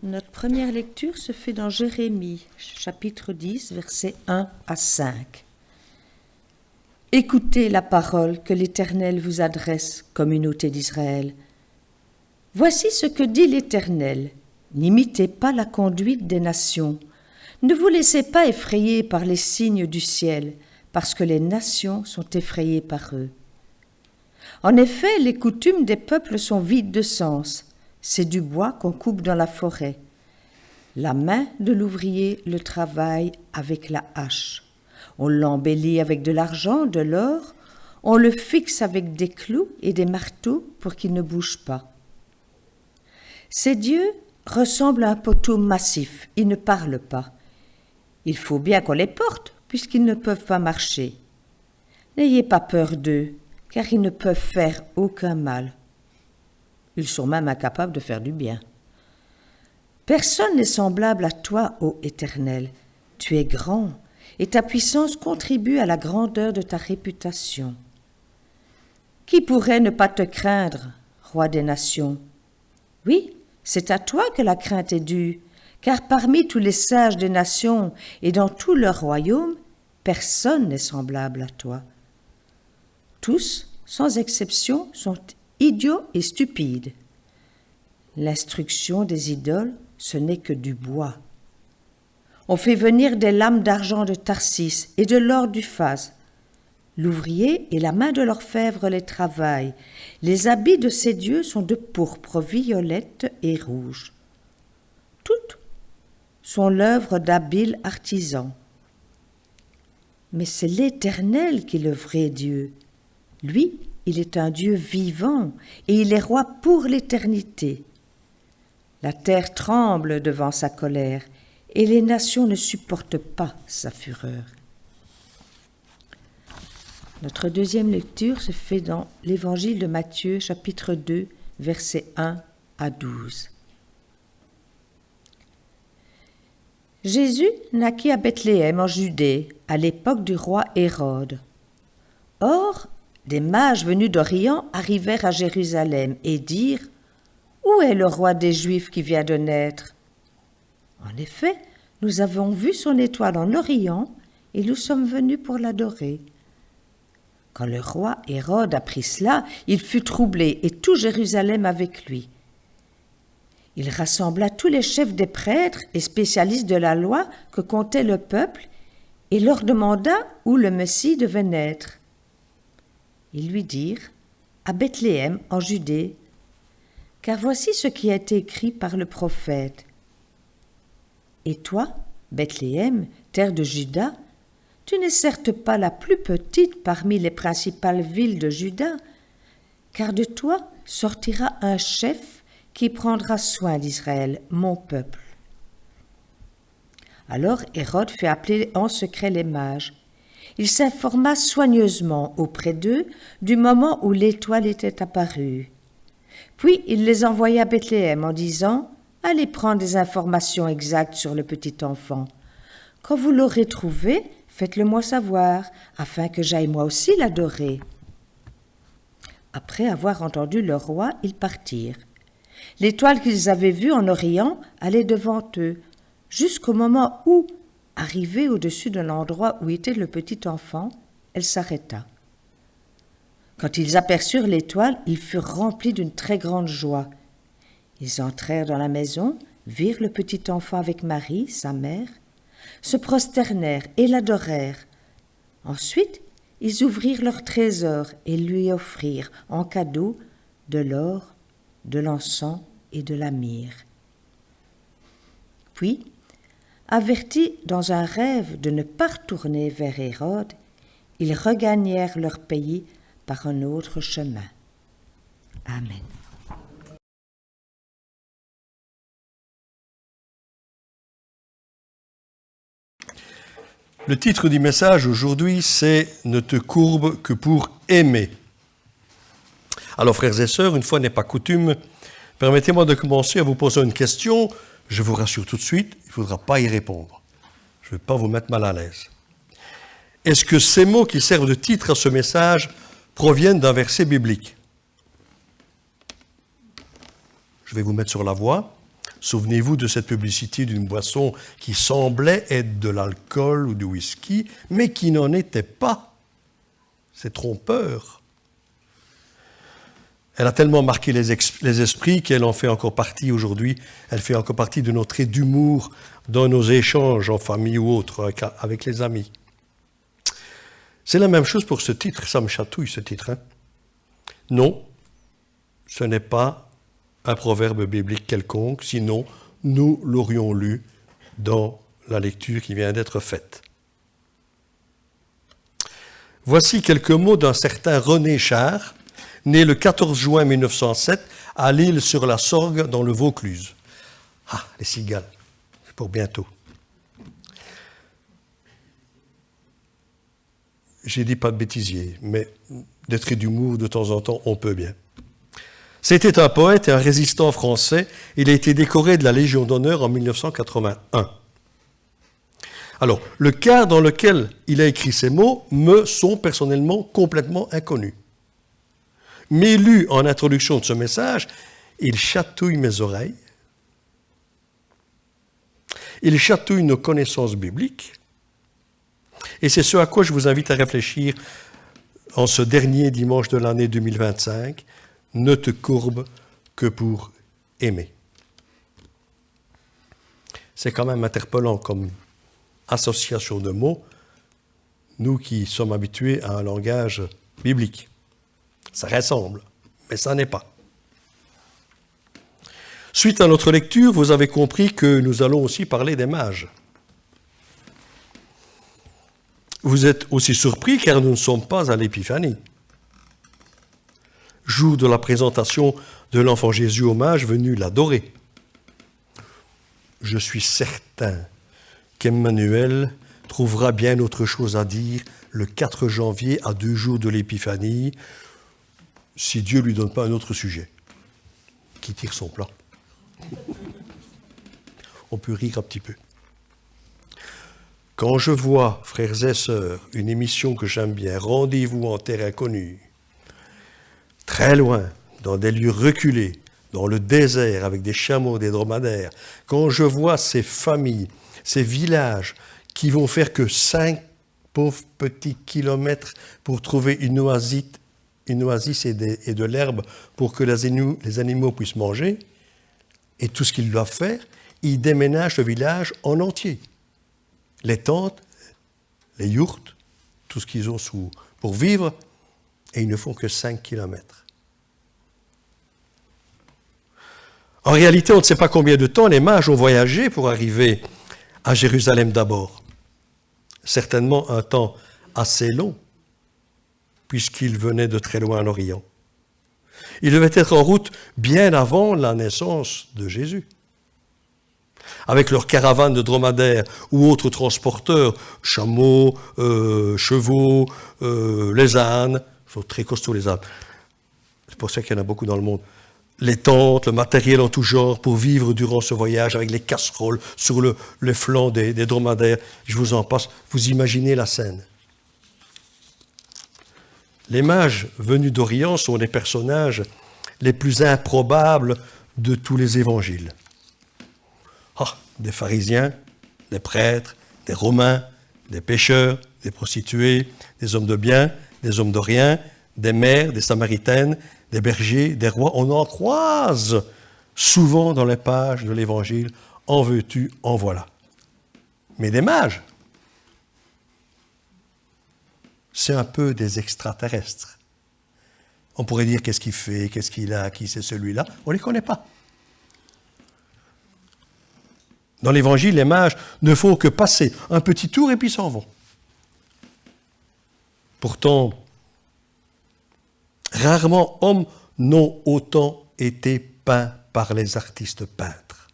Notre première lecture se fait dans Jérémie, chapitre 10, versets 1 à 5. Écoutez la parole que l'Éternel vous adresse, communauté d'Israël. Voici ce que dit l'Éternel. N'imitez pas la conduite des nations. Ne vous laissez pas effrayer par les signes du ciel, parce que les nations sont effrayées par eux. En effet, les coutumes des peuples sont vides de sens. C'est du bois qu'on coupe dans la forêt. La main de l'ouvrier le travaille avec la hache. On l'embellit avec de l'argent, de l'or. On le fixe avec des clous et des marteaux pour qu'il ne bouge pas. Ces dieux ressemblent à un poteau massif. Ils ne parlent pas. Il faut bien qu'on les porte, puisqu'ils ne peuvent pas marcher. N'ayez pas peur d'eux, car ils ne peuvent faire aucun mal. Ils sont même incapables de faire du bien. Personne n'est semblable à toi, ô Éternel. Tu es grand, et ta puissance contribue à la grandeur de ta réputation. Qui pourrait ne pas te craindre, roi des nations? Oui, c'est à toi que la crainte est due, car parmi tous les sages des nations et dans tout leur royaume, personne n'est semblable à toi. Tous, sans exception, sont idiots et stupides. L'instruction des idoles, ce n'est que du bois. On fait venir des lames d'argent de Tarsis et de l'or d'Uphaz. L'ouvrier et la main de l'orfèvre les travaillent. Les habits de ces dieux sont de pourpre, violette et rouge. Toutes sont l'œuvre d'habiles artisans. Mais c'est l'Éternel qui est le vrai Dieu. Lui, il est un Dieu vivant et il est roi pour l'éternité. La terre tremble devant sa colère et les nations ne supportent pas sa fureur. Notre deuxième lecture se fait dans l'Évangile de Matthieu, chapitre 2, versets 1 à 12. Jésus naquit à Bethléem en Judée, à l'époque du roi Hérode. Or, des mages venus d'Orient arrivèrent à Jérusalem et dirent « Où est le roi des Juifs qui vient de naître ?» En effet, nous avons vu son étoile en Orient et nous sommes venus pour l'adorer. Quand le roi Hérode apprit cela, il fut troublé et tout Jérusalem avec lui. Il rassembla tous les chefs des prêtres et spécialistes de la loi que comptait le peuple et leur demanda où le Messie devait naître. Ils lui dirent « À Bethléem, en Judée, car voici ce qui a été écrit par le prophète. Et toi, Bethléem, terre de Juda, tu n'es certes pas la plus petite parmi les principales villes de Juda, car de toi sortira un chef qui prendra soin d'Israël, mon peuple. » Alors Hérode fit appeler en secret les mages. Il s'informa soigneusement auprès d'eux du moment où l'étoile était apparue. Puis il les envoya à Bethléem en disant « Allez prendre des informations exactes sur le petit enfant. Quand vous l'aurez trouvé, faites-le-moi savoir, afin que j'aille moi aussi l'adorer. » Après avoir entendu le roi, ils partirent. L'étoile qu'ils avaient vue en Orient allait devant eux, jusqu'au moment où, arrivée au-dessus de l'endroit où était le petit enfant, elle s'arrêta. Quand ils aperçurent l'étoile, ils furent remplis d'une très grande joie. Ils entrèrent dans la maison, virent le petit enfant avec Marie, sa mère, se prosternèrent et l'adorèrent. Ensuite, ils ouvrirent leur trésor et lui offrirent en cadeau de l'or, de l'encens et de la myrrhe. Puis, avertis dans un rêve de ne pas retourner vers Hérode, ils regagnèrent leur pays par un autre chemin. Amen. Le titre du message aujourd'hui, c'est « Ne te courbe que pour aimer ». Alors, frères et sœurs, une fois n'est pas coutume, permettez-moi de commencer à vous poser une question. Je vous rassure tout de suite, il ne faudra pas y répondre. Je ne vais pas vous mettre mal à l'aise. Est-ce que ces mots qui servent de titre à ce message proviennent d'un verset biblique? Je vais vous mettre sur la voie. Souvenez-vous de cette publicité d'une boisson qui semblait être de l'alcool ou du whisky, mais qui n'en était pas. C'est trompeur. Elle a tellement marqué les esprits qu'elle en fait encore partie aujourd'hui. Elle fait encore partie de nos traits d'humour dans nos échanges en famille ou autres avec les amis. C'est la même chose pour ce titre. Ça me chatouille, ce titre. Non, ce n'est pas un proverbe biblique quelconque, sinon nous l'aurions lu dans la lecture qui vient d'être faite. Voici quelques mots d'un certain René Char, né le 14 juin 1907 à L'Isle-sur-la-Sorgue dans le Vaucluse. Ah, les cigales, c'est pour bientôt. J'ai dit pas de bêtisier, mais des traits d'humour de temps en temps, on peut bien. C'était un poète et un résistant français. Il a été décoré de la Légion d'honneur en 1981. Alors, le cadre dans lequel il a écrit ces mots me sont personnellement complètement inconnus. Mais lu en introduction de ce message, il chatouille mes oreilles, il chatouille nos connaissances bibliques, et c'est ce à quoi je vous invite à réfléchir en ce dernier dimanche de l'année 2025. Ne te courbe que pour aimer. C'est quand même interpellant comme association de mots, nous qui sommes habitués à un langage biblique. Ça ressemble, mais ça n'est pas. Suite à notre lecture, vous avez compris que nous allons aussi parler des mages. Vous êtes aussi surpris car nous ne sommes pas à l'Épiphanie, jour de la présentation de l'enfant Jésus aux mages venus l'adorer. Je suis certain qu'Emmanuel trouvera bien autre chose à dire le 4 janvier à 2 jours de l'Épiphanie, si Dieu ne lui donne pas un autre sujet qui tire son plan. On peut rire un petit peu. Quand je vois, frères et sœurs, une émission que j'aime bien, Rendez-vous en terre inconnue, très loin, dans des lieux reculés, dans le désert, avec des chameaux, des dromadaires, quand je vois ces familles, ces villages qui vont faire que 5 pauvres petits kilomètres pour trouver une oasis et de l'herbe pour que les animaux puissent manger, et tout ce qu'ils doivent faire, ils déménagent le village en entier. Les tentes, les yourtes, tout ce qu'ils ont pour vivre, et ils ne font que 5 kilomètres. En réalité, on ne sait pas combien de temps les mages ont voyagé pour arriver à Jérusalem d'abord. Certainement un temps assez long, puisqu'ils venaient de très loin à l'Orient. Ils devaient être en route bien avant la naissance de Jésus. Avec leurs caravanes de dromadaires ou autres transporteurs, chameaux, chevaux, les ânes, ils sont très costauds les ânes, c'est pour ça qu'il y en a beaucoup dans le monde, les tentes, le matériel en tout genre pour vivre durant ce voyage avec les casseroles sur le flanc des dromadaires, je vous en passe, vous imaginez la scène. Les mages venus d'Orient sont les personnages les plus improbables de tous les évangiles. Des pharisiens, des prêtres, des romains, des pêcheurs, des prostituées, des hommes de bien, des hommes de rien, des mères, des samaritaines, des bergers, des rois. On en croise souvent dans les pages de l'Évangile. En veux-tu, en voilà. Mais des mages, c'est un peu des extraterrestres. On pourrait dire qu'est-ce qu'il fait, qu'est-ce qu'il a, qui c'est celui-là. On ne les connaît pas. Dans l'Évangile, les mages ne font que passer un petit tour et puis s'en vont. Pourtant, rarement hommes n'ont autant été peints par les artistes peintres.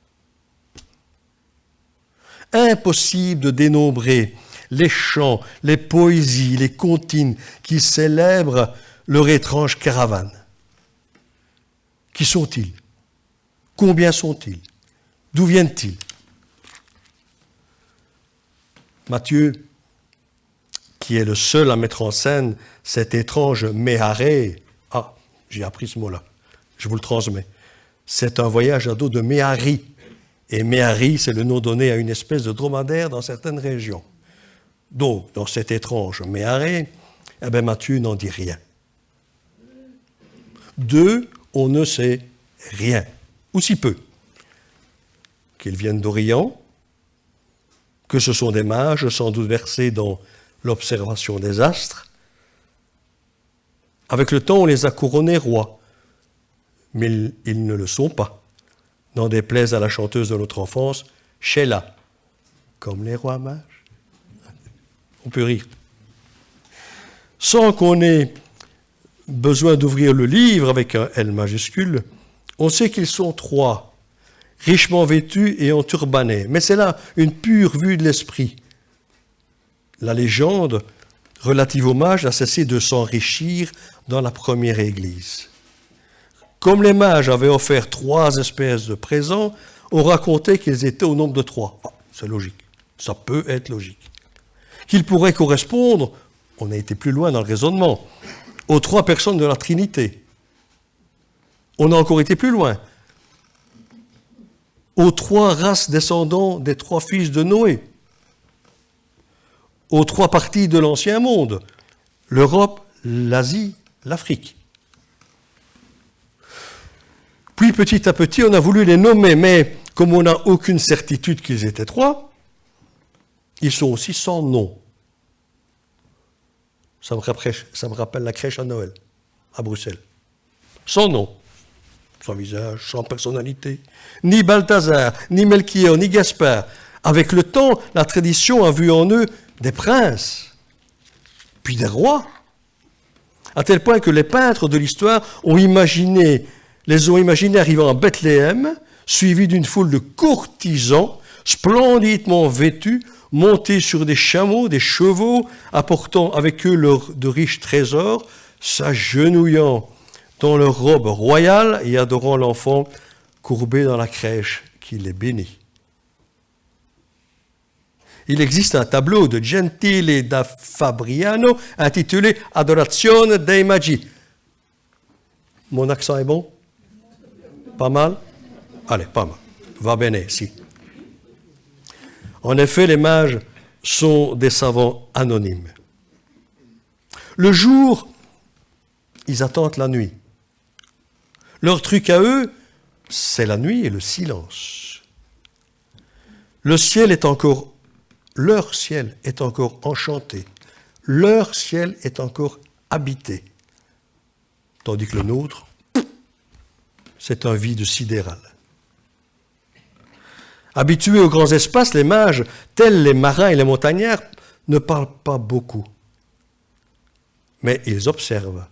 Impossible de dénombrer les chants, les poésies, les comptines qui célèbrent leur étrange caravane. Qui sont-ils? Combien sont-ils? D'où viennent-ils? Matthieu, qui est le seul à mettre en scène cet étrange méharé, j'ai appris ce mot-là, je vous le transmets, c'est un voyage à dos de méhari, Et Méhari, c'est le nom donné à une espèce de dromadaire dans certaines régions. Donc, dans cet étrange Méhari, Matthieu n'en dit rien. 2, on ne sait rien, ou si peu. Qu'ils viennent d'Orient, que ce sont des mages sans doute versés dans l'observation des astres. Avec le temps, on les a couronnés rois, mais ils ne le sont pas. N'en déplaise à la chanteuse de notre enfance, Sheila, comme les rois mages. On peut rire. Sans qu'on ait besoin d'ouvrir le livre avec un L majuscule, on sait qu'ils sont 3, richement vêtus et enturbanés. Mais c'est là une pure vue de l'esprit. La légende relative aux mages a cessé de s'enrichir dans la première Église. Comme les mages avaient offert 3 espèces de présents, on racontait qu'ils étaient au nombre de 3. C'est logique, ça peut être logique. Qu'ils pourraient correspondre, on a été plus loin dans le raisonnement, aux 3 personnes de la Trinité. On a encore été plus loin, aux 3 races descendants des 3 fils de Noé, aux 3 parties de l'Ancien Monde, l'Europe, l'Asie, l'Afrique. Puis petit à petit, on a voulu les nommer, mais comme on n'a aucune certitude qu'ils étaient 3, ils sont aussi sans nom. Ça me rappelle la crèche à Noël, à Bruxelles. Sans nom, sans visage, sans personnalité. Ni Balthazar, ni Melchior, ni Gaspard. Avec le temps, la tradition a vu en eux des princes, puis des rois, à tel point que les peintres de l'histoire les ont imaginés arrivant à Bethléem, suivis d'une foule de courtisans, splendidement vêtus, montés sur des chameaux, des chevaux, apportant avec eux de riches trésors, s'agenouillant dans leur robe royale et adorant l'enfant courbé dans la crèche qui les bénit. Il existe un tableau de Gentile da Fabriano intitulé Adorazione dei Magi. Mon accent est bon? Pas mal? Allez, pas mal. Va bene, si. En effet, les mages sont des savants anonymes. Le jour, ils attendent la nuit. Leur truc à eux, c'est la nuit et le silence. Leur ciel est encore enchanté. Leur ciel est encore habité. Tandis que le nôtre, c'est un vide sidéral. Habitués aux grands espaces, les mages, tels les marins et les montagnards, ne parlent pas beaucoup. Mais ils observent.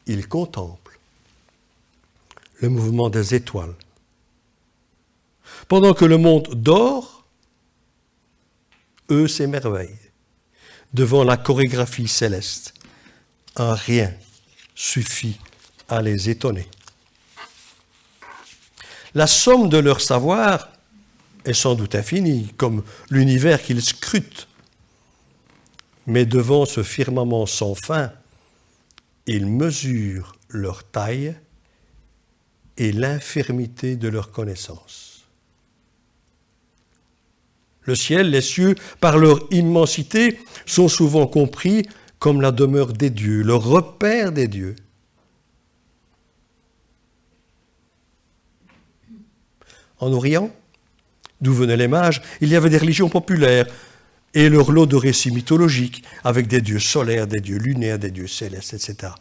Ils contemplent le mouvement des étoiles. Pendant que le monde dort, eux s'émerveillent devant la chorégraphie céleste. Un rien suffit à les étonner. La somme de leur savoir est sans doute infinie, comme l'univers qu'ils scrutent. Mais devant ce firmament sans fin, ils mesurent leur taille et l'infirmité de leur connaissance. Le ciel, les cieux, par leur immensité, sont souvent compris comme la demeure des dieux, le repère des dieux. En Orient, d'où venaient les mages, il y avait des religions populaires et leur lot de récits mythologiques avec des dieux solaires, des dieux lunaires, des dieux célestes, etc.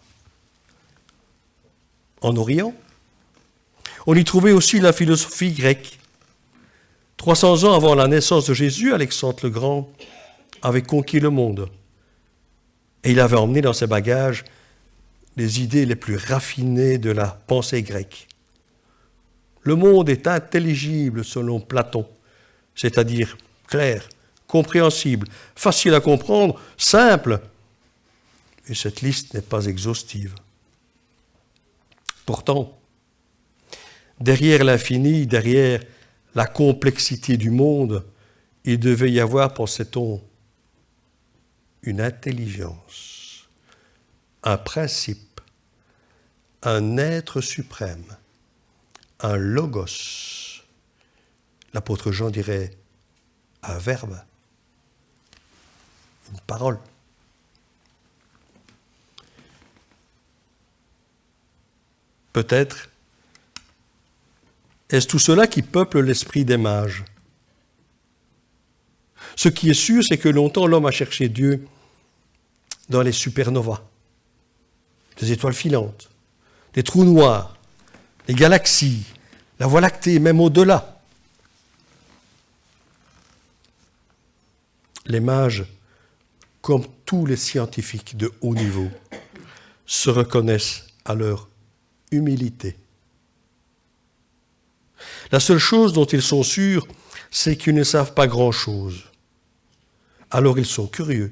En Orient, on y trouvait aussi la philosophie grecque. 300 ans avant la naissance de Jésus, Alexandre le Grand avait conquis le monde. Et il avait emmené dans ses bagages les idées les plus raffinées de la pensée grecque. Le monde est intelligible selon Platon, c'est-à-dire clair, compréhensible, facile à comprendre, simple. Et cette liste n'est pas exhaustive. Pourtant, derrière l'infini, derrière la complexité du monde, il devait y avoir, pensait-on, une intelligence, un principe, un être suprême, un logos, l'apôtre Jean dirait un verbe, une parole. Peut-être est-ce tout cela qui peuple l'esprit des mages. Ce qui est sûr, c'est que longtemps l'homme a cherché Dieu dans les supernovas, des étoiles filantes, des trous noirs, les galaxies, la Voie lactée, même au-delà. Les mages, comme tous les scientifiques de haut niveau, se reconnaissent à leur humilité. La seule chose dont ils sont sûrs, c'est qu'ils ne savent pas grand-chose. Alors ils sont curieux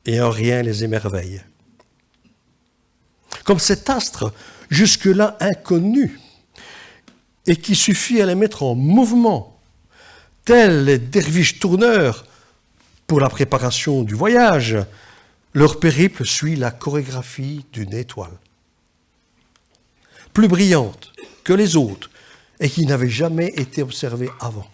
et en rien les émerveille. Comme cet astre, jusque-là inconnu, et qui suffit à les mettre en mouvement, tels les derviches tourneurs pour la préparation du voyage, leur périple suit la chorégraphie d'une étoile, plus brillante que les autres et qui n'avait jamais été observée avant.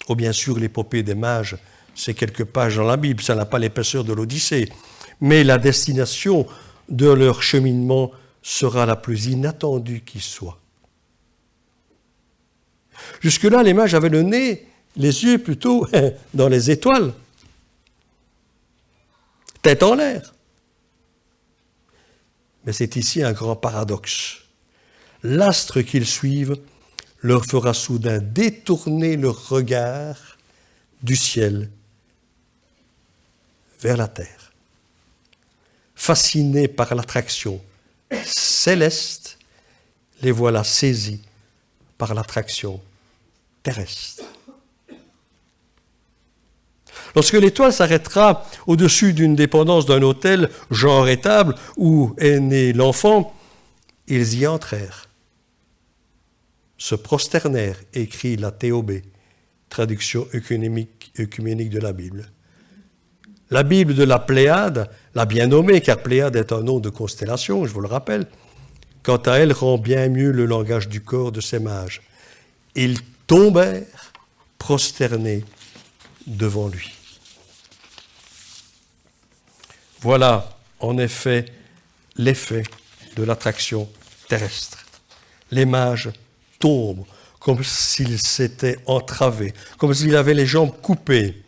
Oh, bien sûr, l'épopée des mages, c'est quelques pages dans la Bible, ça n'a pas l'épaisseur de l'Odyssée, mais la destination de leur cheminement sera la plus inattendue qui soit. Jusque-là, les mages avaient le nez, les yeux plutôt, dans les étoiles, tête en l'air. Mais c'est ici un grand paradoxe. L'astre qu'ils suivent leur fera soudain détourner leur regard du ciel vers la terre. Fascinés par l'attraction céleste, les voilà saisis par l'attraction terrestre. Lorsque l'étoile s'arrêtera au-dessus d'une dépendance d'un hôtel, genre étable, où est né l'enfant, ils y entrèrent, se prosternèrent, écrit la Théobée, traduction œcuménique de la Bible. La Bible de la Pléiade, la bien nommée, car Pléiade est un nom de constellation, je vous le rappelle, quant à elle rend bien mieux le langage du corps de ces mages. Ils tombèrent prosternés devant lui. Voilà, en effet, l'effet de l'attraction terrestre. Les mages tombent comme s'ils s'étaient entravés, comme s'ils avaient les jambes coupées.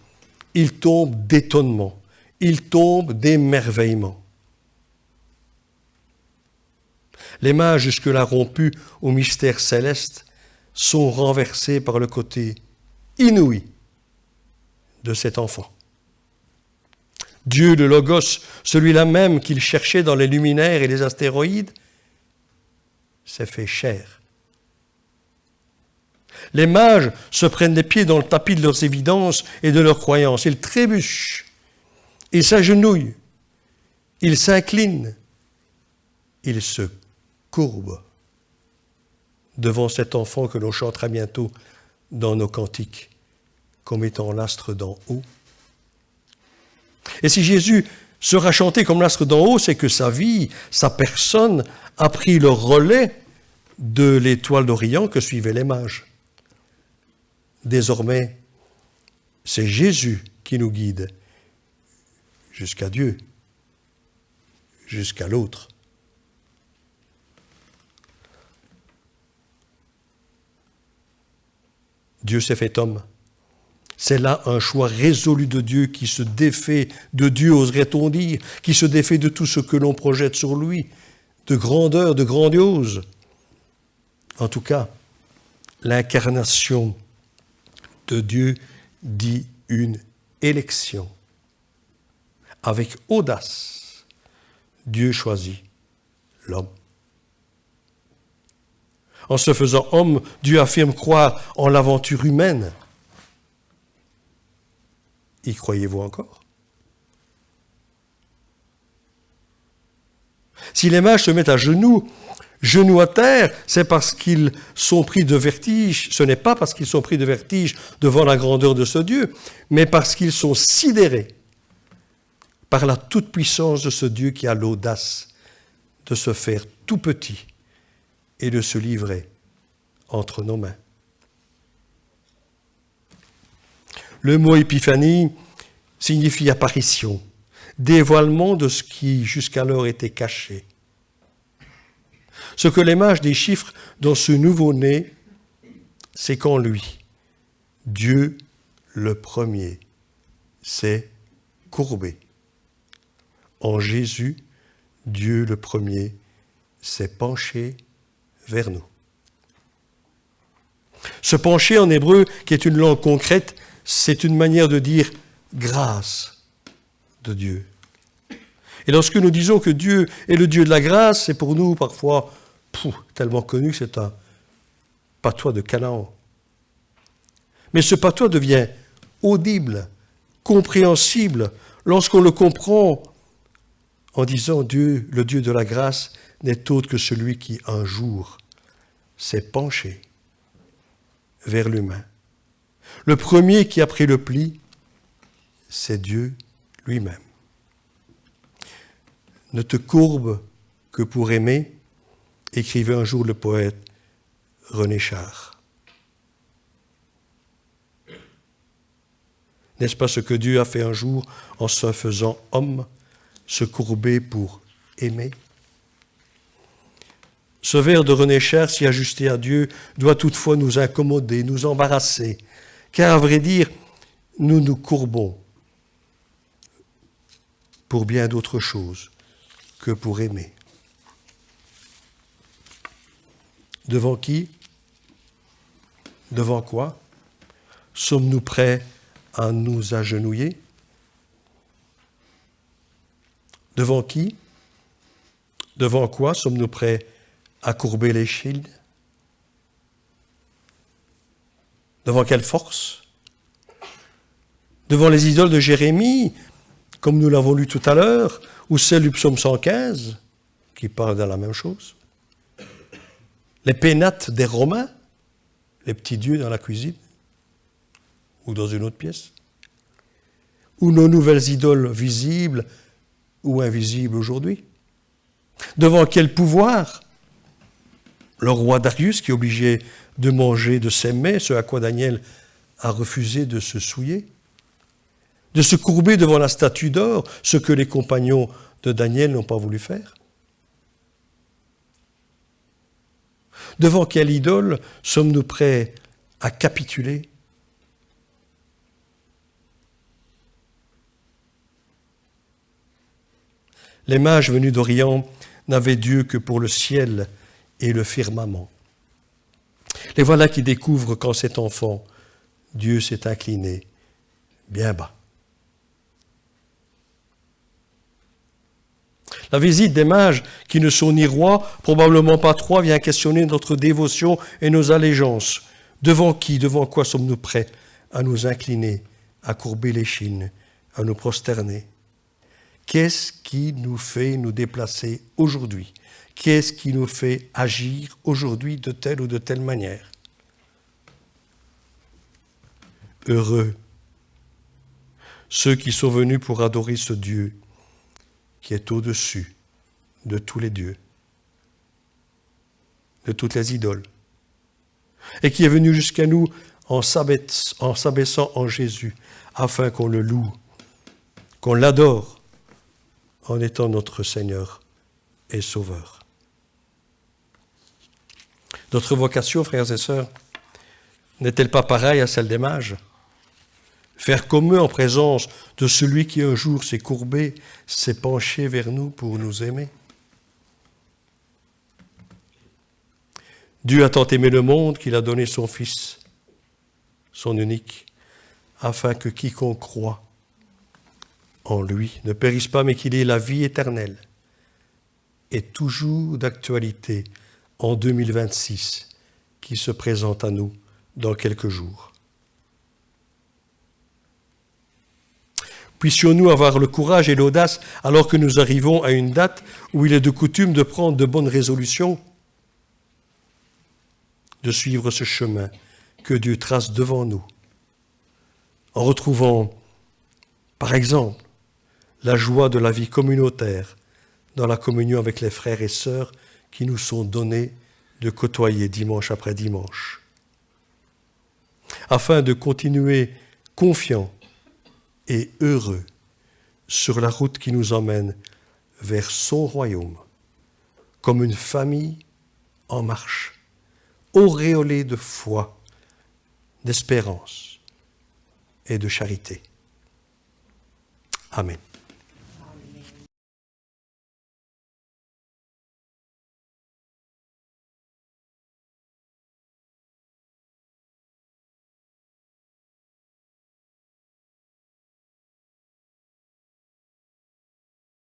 Ils tombent d'étonnement, ils tombent d'émerveillement. Les mages, jusque-là rompus au mystère céleste, sont renversés par le côté inouï de cet enfant. Dieu, le Logos, celui-là même qu'ils cherchaient dans les luminaires et les astéroïdes, s'est fait chair. Les mages se prennent les pieds dans le tapis de leurs évidences et de leurs croyances. Ils trébuchent, ils s'agenouillent, ils s'inclinent, ils se courbent devant cet enfant que l'on chantera bientôt dans nos cantiques comme étant l'astre d'en haut. Et si Jésus sera chanté comme l'astre d'en haut, c'est que sa vie, sa personne a pris le relais de l'étoile d'Orient que suivaient les mages. Désormais, c'est Jésus qui nous guide jusqu'à Dieu, jusqu'à l'autre. Dieu s'est fait homme. C'est là un choix résolu de Dieu qui se défait de Dieu, oserait-on dire, qui se défait de tout ce que l'on projette sur lui, de grandeur, de grandiose. En tout cas, l'incarnation de Dieu dit une élection. Avec audace, Dieu choisit l'homme. En se faisant homme, Dieu affirme croire en l'aventure humaine. Y croyez-vous encore? Si les mages se mettent à genoux à terre, c'est parce qu'ils sont pris de vertige. Ce n'est pas parce qu'ils sont pris de vertige devant la grandeur de ce Dieu, mais parce qu'ils sont sidérés par la toute-puissance de ce Dieu qui a l'audace de se faire tout petit et de se livrer entre nos mains. Le mot épiphanie signifie apparition, dévoilement de ce qui jusqu'alors était caché. Ce que les mages déchiffrent dans ce nouveau-né, c'est qu'en lui, Dieu le premier s'est courbé. En Jésus, Dieu le premier s'est penché vers nous. Se pencher en hébreu, qui est une langue concrète, c'est une manière de dire grâce de Dieu. Et lorsque nous disons que Dieu est le Dieu de la grâce, c'est pour nous parfois tellement connu que c'est un patois de Canaan. Mais ce patois devient audible, compréhensible, lorsqu'on le comprend en disant Dieu, le Dieu de la grâce, n'est autre que celui qui un jour s'est penché vers l'humain. Le premier qui a pris le pli, c'est Dieu lui-même. Ne te courbe que pour aimer, écrivait un jour le poète René Char. N'est-ce pas ce que Dieu a fait un jour en se faisant homme, se courber pour aimer? Ce vers de René Char, si ajusté à Dieu, doit toutefois nous incommoder, nous embarrasser, car à vrai dire, nous nous courbons pour bien d'autres choses que pour aimer. Devant qui? Devant quoi? Sommes-nous prêts à nous agenouiller? Devant qui? Devant quoi sommes-nous prêts à courber l'échine? Devant quelle force? Devant les idoles de Jérémie, comme nous l'avons lu tout à l'heure, ou celle du psaume 115, qui parle de la même chose? Les pénates des Romains, les petits dieux dans la cuisine, ou dans une autre pièce? Ou nos nouvelles idoles visibles ou invisibles aujourd'hui? Devant quel pouvoir? Le roi Darius qui obligeait de manger de ses mets, ce à quoi Daniel a refusé de se souiller? De se courber devant la statue d'or, ce que les compagnons de Daniel n'ont pas voulu faire? Devant quelle idole sommes-nous prêts à capituler? Les mages venus d'Orient n'avaient Dieu que pour le ciel et le firmament. Les voilà qui découvrent qu'en cet enfant, Dieu s'est incliné bien bas. La visite des mages, qui ne sont ni rois, probablement pas trois, vient questionner notre dévotion et nos allégeances. Devant qui, devant quoi sommes-nous prêts à nous incliner, à courber l'échine, à nous prosterner? Qu'est-ce qui nous fait nous déplacer aujourd'hui? Qu'est-ce qui nous fait agir aujourd'hui de telle ou de telle manière? Heureux ceux qui sont venus pour adorer ce Dieu qui est au-dessus de tous les dieux, de toutes les idoles, et qui est venu jusqu'à nous en s'abaissant en Jésus, afin qu'on le loue, qu'on l'adore, en étant notre Seigneur et Sauveur. Notre vocation, frères et sœurs, n'est-elle pas pareille à celle des mages? Faire comme eux en présence de celui qui un jour s'est courbé, s'est penché vers nous pour nous aimer. Dieu a tant aimé le monde qu'il a donné son Fils, son unique, afin que quiconque croit en lui ne périsse pas, mais qu'il ait la vie éternelle. Et toujours d'actualité en 2026, qui se présente à nous dans quelques jours. Puissions-nous avoir le courage et l'audace, alors que nous arrivons à une date où il est de coutume de prendre de bonnes résolutions, de suivre ce chemin que Dieu trace devant nous, en retrouvant, par exemple, la joie de la vie communautaire dans la communion avec les frères et sœurs qui nous sont donnés de côtoyer dimanche après dimanche, afin de continuer confiants et heureux sur la route qui nous emmène vers son royaume, comme une famille en marche, auréolée de foi, d'espérance et de charité. Amen.